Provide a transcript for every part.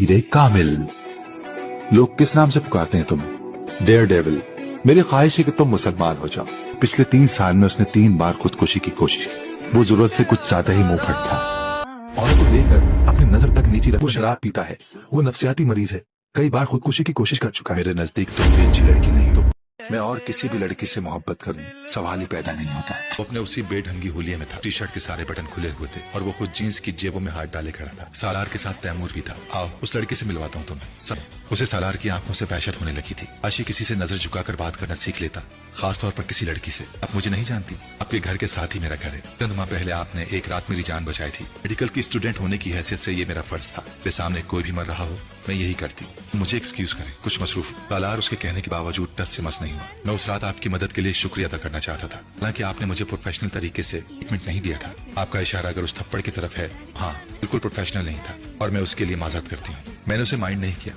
हीरे कामिल। लोग किस नाम से पुकारते हैं तुम्हें? Daredevil. मेरी ख्वाहिश है कि तुम मुसलमान हो जाओ। पिछले 3 साल में उसने 3 बार खुदकुशी की कोशिश की। वो जरूरत से कुछ ज्यादा ही मुंह फट था। और को देखकर अपनी नजर तक नीची रख, वो शराब पीता है, वो नफ्सियाती मरीज है, कई बार खुदकुशी की कोशिश कर चुका है। मेरे नजदीक तुम भी अच्छी लड़की नहीं हो। मैं और किसी भी लड़की से मोहब्बत करूं सवाल ही पैदा नहीं होता। वो अपने उसी बेढंगी हुलिये में था। टी शर्ट के सारे बटन खुले हुए थे और वो खुद जीन्स की जेबों में हाथ डाले खड़ा था। सालार के साथ तैमूर भी था। आओ उस लड़की से मिलवाता हूँ तुम्हें। उसे सालार की आंखों से वहशत होने लगी थी। काशी किसी से नजर झुकाकर बात करना सीख लेता, खास तौर पर किसी लड़की से। आप मुझे नहीं जानती, आपके घर के साथ ही मेरा घर है। चंद माह पहले आपने एक रात मेरी जान बचाई थी। मेडिकल की स्टूडेंट होने की हैसियत से ये मेरा फर्ज था। मेरे सामने कोई भी मर रहा हो मैं यही करती। मुझे एक्सक्यूज करें, कुछ मसरूफ। सालार उसके कहने के बावजूद टस से मस नहीं हुआ। मैं उस रात आपकी मदद के लिए शुक्रिया अदा करना चाहता था। हालांकि आपने मुझे प्रोफेशनल तरीके से ट्रीटमेंट नहीं दिया था। आपका इशारा अगर उस थप्पड़ की तरफ है, हाँ बिल्कुल प्रोफेशनल नहीं था और मैं उसके लिए माजरत करती हूँ। मैंने उसे माइंड नहीं किया।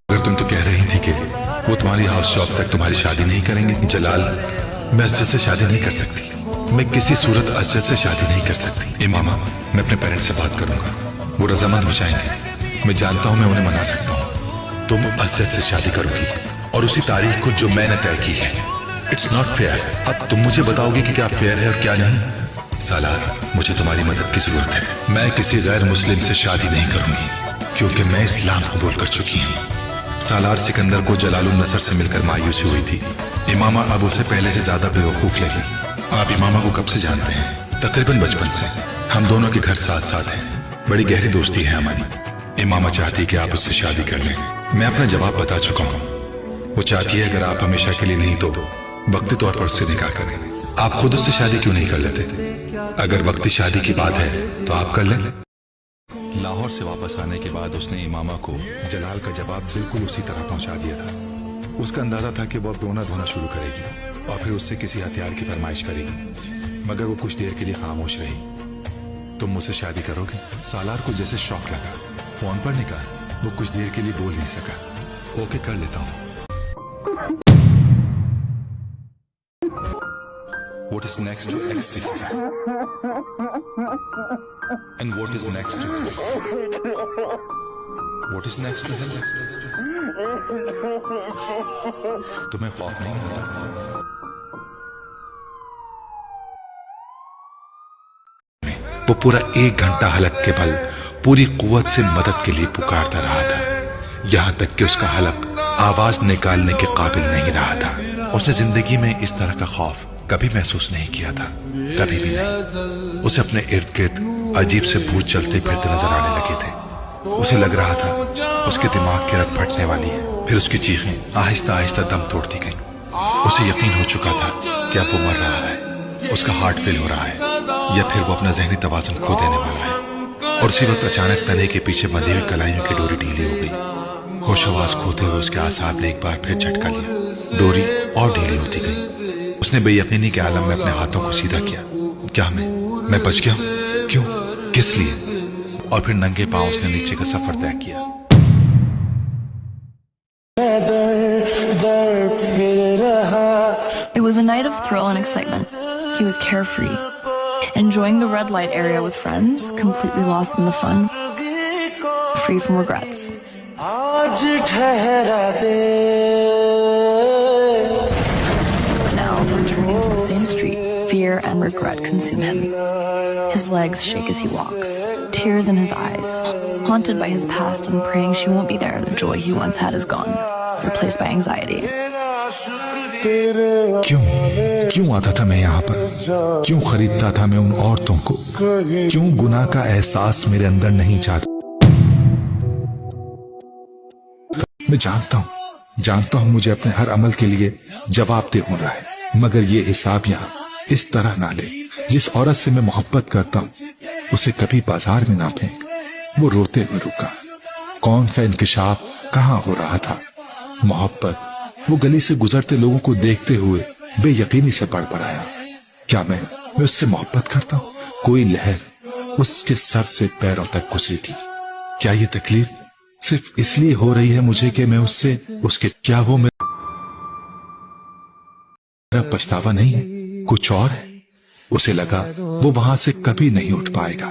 अगर तुम तो कह रही थी कि वो तुम्हारी हाउस शॉप तक तुम्हारी शादी नहीं करेंगे। जलाल, मैं असजद से शादी नहीं कर सकती। मैं किसी सूरत असजद से शादी नहीं कर सकती। इमामा, मैं अपने पेरेंट्स से बात करूंगा, वो रजामंद हो जाएंगे। मैं जानता हूं मैं उन्हें मना सकता हूं। तुम असजद से शादी करोगी और उसी तारीख को जो मैंने तय की है। It's not fair. अब तुम मुझे बताओगे कि क्या फेयर है और क्या नहीं। सालार, मुझे तुम्हारी मदद की जरूरत है। मैं किसी गैर मुस्लिम से शादी नहीं करूंगी क्योंकि मैं इस्लाम कबूल कर चुकी हूँ। सालार सिकंदर को जलालुन नसर से मिलकर मायूसी हुई थी। इमामा अब उसे पहले से ज्यादा बेवकूफ लगी। आप इमामा को कब से जानते हैं? तकरीबन बचपन से। हम दोनों के घर साथ साथ हैं। बड़ी गहरी दोस्ती है हमारी। इमामा चाहती कि आप उससे शादी कर लें। मैं अपना जवाब बता चुका हूँ। वो चाहती है अगर आप हमेशा के लिए नहीं तो वक्ती तौर पर उससे निकाह करें। आप खुद उससे शादी क्यों नहीं कर लेते? अगर वक्ती शादी की बात है तो आप कर लें। लाहौर से वापस आने के बाद उसने इमामा को जलाल का जवाब बिल्कुल उसी तरह पहुंचा दिया था। उसका अंदाजा था कि वो अब रोना धोना शुरू करेगी और फिर उससे किसी हथियार की फरमाइश करेगी, मगर वो कुछ देर के लिए खामोश रही। तुम मुझसे शादी करोगे? सालार को जैसे शौक लगा। फोन पर निकाह। वो कुछ देर के लिए बोल नहीं सका। ओके, कर लेता हूँ। What is next to ecstasy? And what is next to hell? What is next to hell? तुम्हें खौफ नहीं होता? वो पूरा 1 घंटा हलक के बल पूरी कुव्वत से मदद के लिए पुकारता रहा था, यहां तक कि उसका हलक आवाज निकालने के काबिल नहीं रहा था। उसने जिंदगी में इस तरह का खौफ कभी महसूस नहीं किया था, कभी भी नहीं। उसे अपने इर्द गिर्द अजीब से भूत चलते फिरते नजर आने लगे थे। उसे लग रहा था उसके दिमाग की रग फटने वाली है। फिर उसकी चीखें आहिस्ता आहिस्ता दम तोड़ती गईं। उसे यकीन हो चुका था कि अब वो मर रहा है, उसका हार्ट फेल हो रहा है या फिर वो अपना जहनी तवाज़ुन खो देने वाला है। और उसी वक्त अचानक तने के पीछे बंधी हुई कलाइयों की डोरी ढीली हो गई। होशोवास खोते हुए उसके आसाब ने एक बार फिर झटका लिया। डोरी और ढीली होती गई। उसने बेयकीनी के आलम में अपने हाथों को सीधा किया। क्या मैं बच गया? क्यों? किस लिए? और फिर नंगे पांव उसने नीचे का सफर तय किया। It was a night of thrill and excitement. He was carefree, enjoying the red light area with friends, completely lost in the fun, free from regrets. Now, returning to the same street, fear and regret consume him. His legs shake as he walks, tears in his eyes, haunted by his past and praying she won't be there. The joy he once had is gone, replaced by anxiety. क्यों आता था मैं यहाँ पर? क्यों खरीदता था मैं उन औरतों को? क्यों गुनाह का एहसास मेरे अंदर नहीं जाता? मैं जानता हूँ मुझे अपने हर अमल के लिए जवाबदेह होना है, मगर ये हिसाब यहाँ इस तरह ना ले। जिस औरत से मैं मोहब्बत करता हूँ उसे कभी बाजार में ना फेंक। वो रोते हुए रुका। कौन सा इंकिशाफ कहाँ हो रहा था? मोहब्बत वो गली से गुजरते लोगों को देखते हुए बेयकीनी से पड़ पड़ाया। क्या मैं उससे मोहब्बत करता हूँ? कोई लहर उसके सर से पैरों तक गुजरी थी। क्या ये तकलीफ सिर्फ इसलिए हो रही है मुझे कि मैं उसके क्या वो मेरा पछतावा नहीं है, कुछ और है? उसे लगा वो वहां से कभी नहीं उठ पाएगा।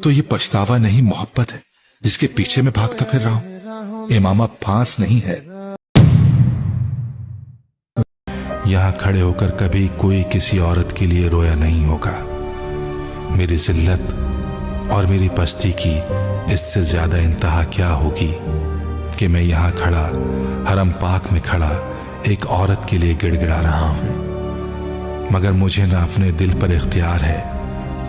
तो ये पछतावा नहीं मोहब्बत है। जिसके पीछे मैं भागता फिर रहा हूं। इमामा फांस नहीं है। यहां खड़े होकर कभी कोई किसी औरत के लिए रोया नहीं होगा। मेरी जिल्लत और मेरी पस्ती की इससे ज्यादा इंतहा क्या होगी कि मैं यहां खड़ा, हरम पाक में खड़ा एक औरत के लिए गिड़गिड़ा रहा हूं। मगर मुझे न अपने दिल पर इख्तियार है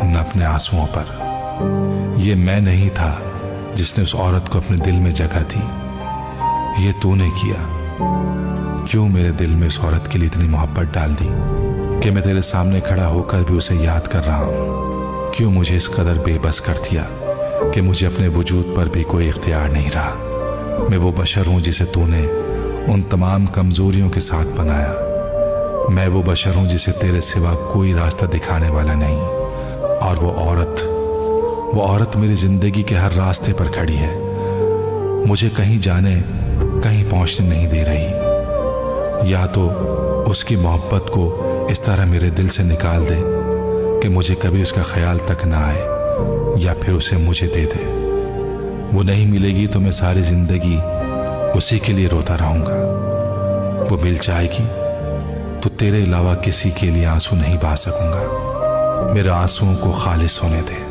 न अपने आंसुओं पर। ये मैं नहीं था जिसने उस औरत को अपने दिल में जगह दी, ये तूने किया। क्यों मेरे दिल में उस औरत के लिए इतनी मोहब्बत डाल दी कि मैं तेरे सामने खड़ा होकर भी उसे याद कर रहा हूं। क्यों मुझे इस कदर बेबस कर दिया कि मुझे अपने वजूद पर भी कोई इख्तियार नहीं रहा। मैं वो बशर हूं जिसे तूने उन तमाम कमजोरियों के साथ बनाया। मैं वो बशर हूं जिसे तेरे सिवा कोई रास्ता दिखाने वाला नहीं। और वो औरत मेरी जिंदगी के हर रास्ते पर खड़ी है, मुझे कहीं जाने कहीं पहुंचने नहीं दे रही। या तो उसकी मोहब्बत को इस तरह मेरे दिल से निकाल दे कि मुझे कभी उसका ख्याल तक ना आए, या फिर उसे मुझे दे दे। वो नहीं मिलेगी तो मैं सारी जिंदगी उसी के लिए रोता रहूंगा। वो मिल जाएगी तो तेरे अलावा किसी के लिए आंसू नहीं बहा सकूंगा। मेरे आंसुओं को खालिस होने दे।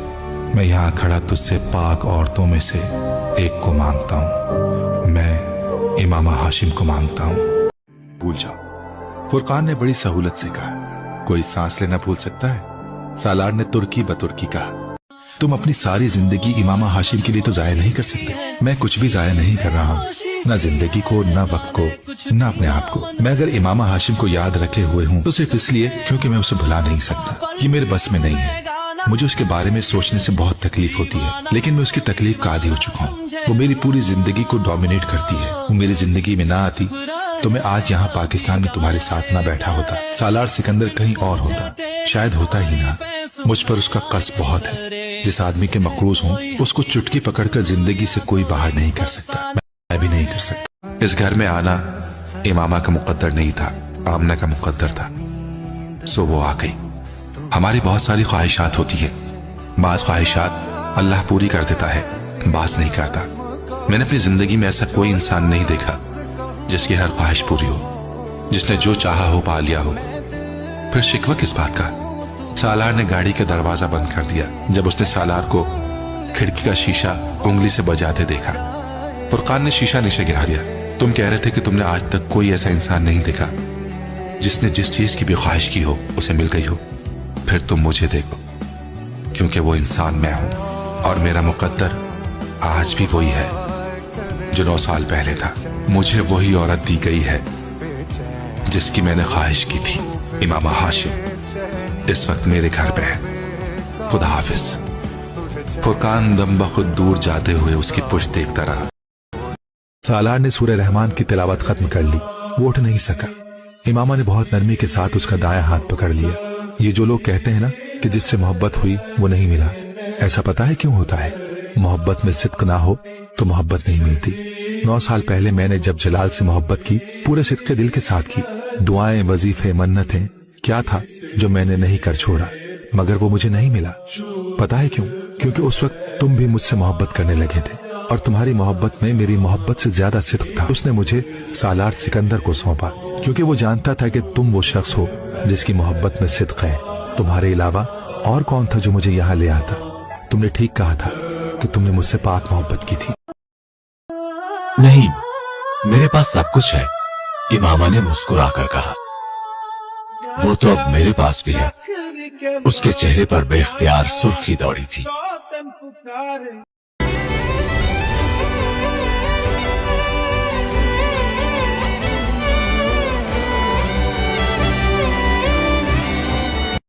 मैं यहाँ खड़ा तुझसे पाक औरतों में से एक को मांगता हूँ। मैं इमामा हाशिम को मांगता हूँ। भूल जाओ। फुरकान ने बड़ी सहूलत से कहा, कोई सांस लेना भूल सकता है? सालार ने तुर्की बतुर्की कहा, तुम अपनी सारी जिंदगी इमामा हाशिम के लिए तो जाया नहीं कर सकते। मैं कुछ भी जाया नहीं कर रहा हूँ, ना जिंदगी को, ना वक्त को, ना अपने आप को। मैं अगर इमामा हाशिम को याद रखे हुए हूँ तो सिर्फ इसलिए क्योंकि मैं उसे भुला नहीं सकता। ये मेरे बस में नहीं है। मुझे उसके बारे में सोचने से बहुत तकलीफ होती है, लेकिन मैं उसकी तकलीफ का आदी हो चुका हूँ। वो मेरी पूरी जिंदगी को डोमिनेट करती है। वो मेरी जिंदगी में ना आती तो मैं आज यहाँ पाकिस्तान में तुम्हारे साथ ना बैठा होता। सालार सिकंदर कहीं और होता, शायद होता ही ना। मुझ पर उसका कर्ज बहुत है। जिस आदमी के मकरूज हूँ उसको चुटकी पकड़कर जिंदगी से कोई बाहर नहीं कर सकता। मैं भी नहीं कर सकता। इस घर में आना इमामा का मुकद्दर नहीं था, आमना का मुकद्दर था। सो वो आ गई। हमारी बहुत सारी ख्वाहिशात होती हैं। बाज ख्वाहिशात अल्लाह पूरी कर देता है, बाज नहीं करता। मैंने अपनी जिंदगी में ऐसा कोई इंसान नहीं देखा जिसकी हर ख्वाहिश पूरी हो, जिसने जो चाहा हो पा लिया हो। फिर शिकवा किस बात का? सालार ने गाड़ी का दरवाजा बंद कर दिया जब उसने सालार को खिड़की का शीशा उंगली से बजाते देखा। फुरकान ने शीशा नीचे गिरा दिया। तुम कह रहे थे कि तुमने आज तक कोई ऐसा इंसान नहीं देखा जिसने जिस चीज की भी ख्वाहिश की हो उसे मिल गई हो। फिर तुम मुझे देखो, क्योंकि वो इंसान मैं हूं और मेरा मुकद्दर आज भी वही है जो 9 साल पहले था। मुझे वही औरत दी गई है जिसकी मैंने ख्वाहिश की थी। इमामा हाशिम इस वक्त मेरे घर पे है। खुदा हाफिज। फुरकान दम बखुद दूर जाते हुए उसकी पुश्त देखता रहा। सालार ने सूरह रहमान की तिलावत खत्म कर ली। वो उठ नहीं सका। इमामा ने बहुत नरमी के साथ उसका दायां हाथ पकड़ लिया। ये जो लोग कहते हैं ना कि जिससे मोहब्बत हुई वो नहीं मिला, ऐसा पता है क्यों होता है? मोहब्बत में सिद्क ना हो तो मोहब्बत नहीं मिलती। 9 साल पहले मैंने जब जलाल से मोहब्बत की, पूरे सिद्के दिल के साथ की। दुआएं, वजीफे, मन्नतें, क्या था जो मैंने नहीं कर छोड़ा, मगर वो मुझे नहीं मिला। पता है क्यों? क्योंकि उस वक्त तुम भी मुझसे मोहब्बत करने लगे थे और तुम्हारी मोहब्बत में मेरी मोहब्बत से ज्यादा सिद्क था। उसने मुझे सालार सिकंदर को सौंपा क्योंकि वो जानता था कि तुम वो शख्स हो जिसकी मोहब्बत में सिद्क है। तुम्हारे अलावा और कौन था जो मुझे यहाँ ले आता? तुमने ठीक कहा था कि तुमने मुझसे पाक मोहब्बत की थी। नहीं, मेरे पास सब कुछ है, इमामा ने मुस्कुराकर कहा। वो तो अब मेरे पास भी है। उसके चेहरे पर बेख्तियार सुर्खी दौड़ी थी।